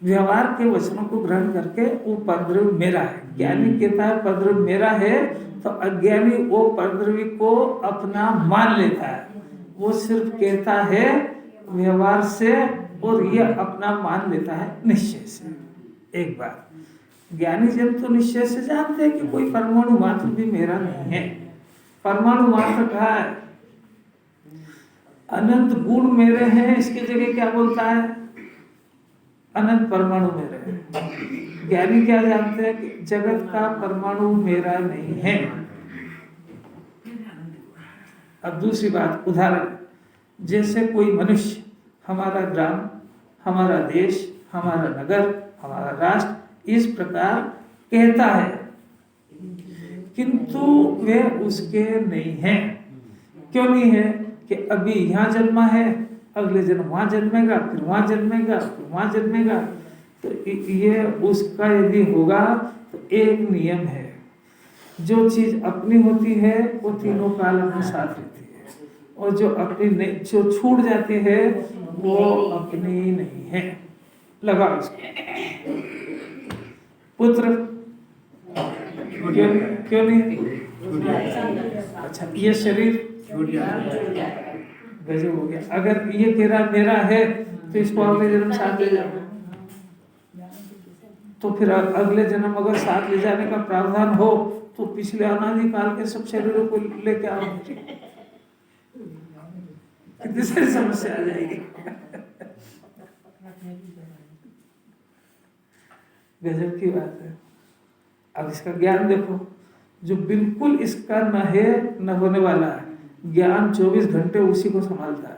व्यवहार के वचनों को ग्रहण करके वो परद्रव्य मेरा है। ज्ञानी कहता है परद्रव्य मेरा है, तो अज्ञानी वो परद्रव्य को अपना मान लेता है। वो सिर्फ कहता है व्यवहार से, और ये अपना मान लेता है निश्चय से। एक बात, ज्ञानी जन तो निश्चय से जानते हैं कि कोई परमाणु मात्र भी मेरा नहीं है। परमाणु मात्र कहा है, अनंत गुण मेरे हैं, इसकी जगह क्या बोलता है? अनंत परमाणु मेरे हैं। ज्ञानी क्या जानते हैं कि जगत का परमाणु मेरा नहीं है। अब दूसरी बात, उदाहरण, जैसे कोई मनुष्य हमारा ग्राम, हमारा देश, हमारा नगर, हमारा राष्ट्र इस प्रकार कहता है, किंतु वे उसके नहीं है। क्यों नहीं है? कि अभी यहाँ जन्मा है, अगले जन्म वहाँ जन्मेगा, फिर वहाँ जन्मेगा, फिर वहाँ जन्मेगा। तो ये उसका यदि होगा तो एक नियम है, जो चीज अपनी होती है वो तीनों काल अपने साथ रहती है, और जो अपनी नहीं, जो छूट जाती है वो अपनी नहीं है। लगा इसको। पुत्र क्यों नहीं? अच्छा, ये शरीर गजब हो गया। अगर ये तेरा मेरा है तो इसको अगले जन्म साथ ले जाओ, तो फिर अगले जन्म अगर साथ ले जाने का प्रावधान हो तो पिछले अनादि काल के सब शरीरों को लेके आओ, कितनी सारी समस्या आ जाएगी। गजब की बात है। अब इसका ज्ञान देखो, जो बिल्कुल इसका न है न होने वाला है, ज्ञान 24 घंटे उसी को संभालता है।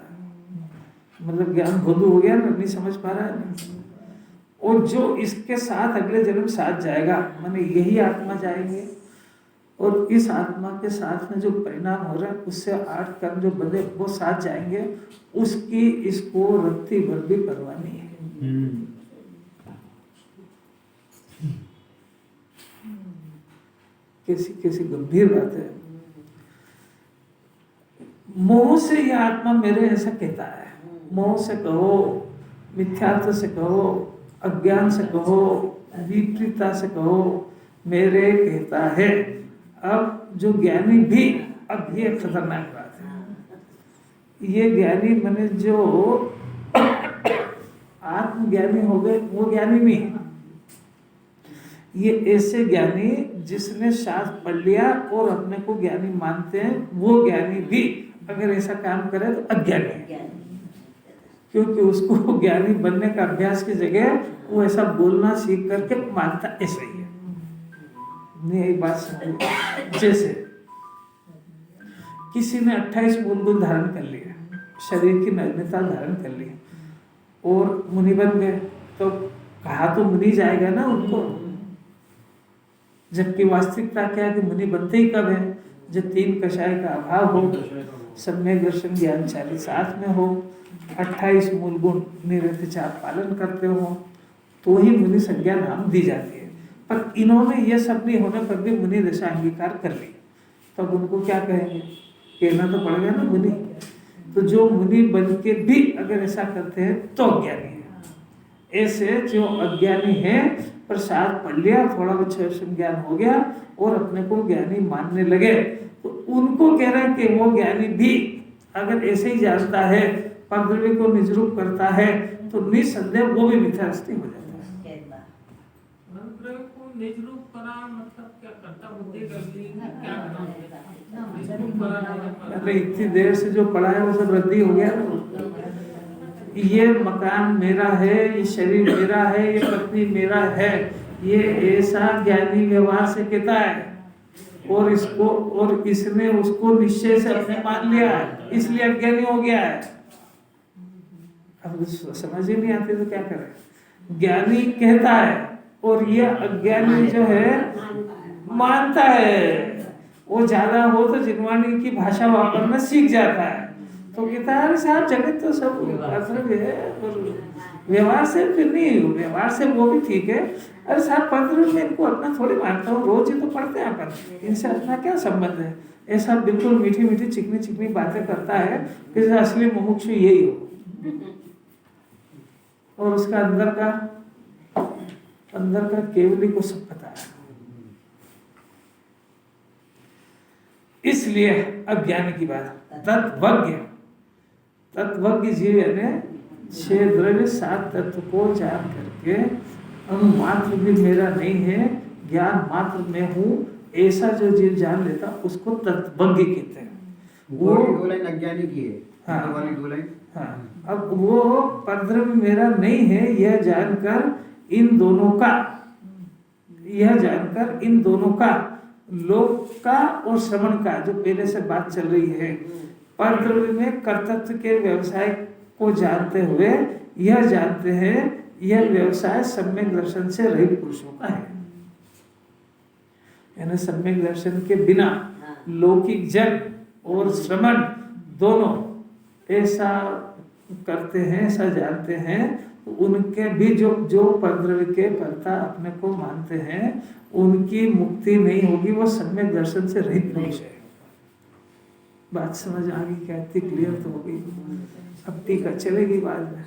मतलब ज्ञान भोदू हो गया ना, नहीं समझ पा रहा है ना। और जो इसके साथ अगले जन्म साथ जाएगा, माने यही आत्मा जाएंगे, और इस आत्मा के साथ में जो परिणाम हो रहा है उससे 8 कर्म जो बंधे वो साथ जाएंगे, उसकी इसको रत्ती भर भी परवाह नहीं है। कैसी कैसी गंभीर बात है। मोह से यह आत्मा मेरे ऐसा कहता है, मोह से कहो, मिथ्यात्व से कहो, अज्ञान से कहो, विपरीतता से कहो, मेरे कहता है। अब जो ज्ञानी भी, अब ये खतरनाक बात है, ये ज्ञानी माने जो आत्मज्ञानी हो गए वो ज्ञानी नहीं है। ये ऐसे ज्ञानी जिसने शास्त्र पढ़ लिया और अपने को ज्ञानी मानते हैं, वो ज्ञानी भी अगर ऐसा काम करे तो अज्ञानी है, क्योंकि उसको ज्ञानी बनने का अभ्यास की जगह वो ऐसा बोलना सीख करके मानता ऐसा ही है। नहीं, एक बात समझो, जैसे किसी ने 28 मूल गुण धारण कर लिया, शरीर की नग्नता धारण कर ली और मुनि बन गए, तो कहा तो मुनि जाएगा ना उनको, जबकि वास्तविकता क्या है कि मुनि बनते ही कब है, जब 3 कषाय का अभाव हो, सम्यक दर्शन ज्ञान 40 साथ में हो, 28 मूल गुण निरंतर पालन करते हो, तो ही मुनि संज्ञा नाम दी जाती है। पर इन्होंने ये सब नहीं होने पर भी मुनि दशा अंगीकार कर ली, तब उनको क्या कहेंगे, कहना तो पड़ेगा ना मुनि। तो जो मुनि बन के भी अगर ऐसा करते हैं तो अज्ञानी है। ऐसे जो अज्ञानी है, प्रसाद पढ़ लिया, थोड़ा बहुत ज्ञान हो गया और अपने को ज्ञानी मानने लगे, तो उनको कह रहे हैं कि वो ज्ञानी भी अगर ऐसे ही जानता है, परद्रव्य को निजरूप करता है, तो निसंदेह वो भी मिथ्यास्ति हो जाता है। निजरूप करा मतलब क्या करता, बुद्धि कर ली, क्या अरे इतनी देर से जो पढ़ा है वो सब रद्दी हो गया ना। ये मकान मेरा है, ये शरीर मेरा है, ये पत्नी मेरा है, ये ऐसा ज्ञानी व्यवहार से कहता है, और इसको और इसने उसको निश्चय से अपने मान लिया है, इसलिए अज्ञानी हो गया है। अब समझ ही नहीं आती तो क्या करें। ज्ञानी कहता है और ये अज्ञानी जो है मानता है, वो ज्यादा हो तो जिनवाणी की भाषा वापरना सीख जाता है, तो कहता है साहब जगत तो सब मतलब है, व्यवहार से फिर नहीं, व्यवहार से वो भी ठीक है, अरे साहब पत्र में इनको अपना थोड़ी मानता हूँ, रोज ही तो पढ़ते हैं अपन, इनसे अपना क्या संबंध है। ऐसा बिल्कुल मीठी मीठी चिकनी चिकनी बातें करता है कि असली मुमुक्षु यही हो, और उसका अंदर का केवली को सब पता है। इसलिए अज्ञानी की बात, तत्वज्ञ जीव यानी 6 द्रव्य 7 तत्व को जान करके अनुमात्र भी मेरा नहीं है, ज्ञान मात्र में हूँ, ऐसा जो जीव जान लेता उसको तत्वज्ञ कहते हैं। वो 2 लाइन अज्ञानी की है। हाँ, वाली 2 लाइन। हाँ, अब वो परद्रव्य मेरा नहीं है, यह जानकर इन दोनों का लोक का और श्रवण का, जो पहले से बात चल रही है, परद्रव्य में कर्तृत्व के व्यवसाय को जानते हुए यह जानते हैं यह व्यवसाय सम्यक दर्शन से रहित पुरुषों का है। यानी सम्यक दर्शन के बिना लौकिक जन और श्रवण दोनों ऐसा करते हैं, ऐसा जानते हैं, तो उनके भी जो परद्रव्य के कर्ता अपने को मानते हैं, उनकी मुक्ति नहीं होगी, वो सम्यक दर्शन से रहित पुरुष है। बात समझ आ गई क्या? इतनी क्लियर तो हो गई, अब टीका चलेगी बाद में।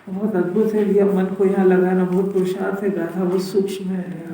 बहुत अद्भुत है, यह मन को यहाँ लगाना बहुत पुरुषार्थ है, गाना बहुत सूक्ष्म है।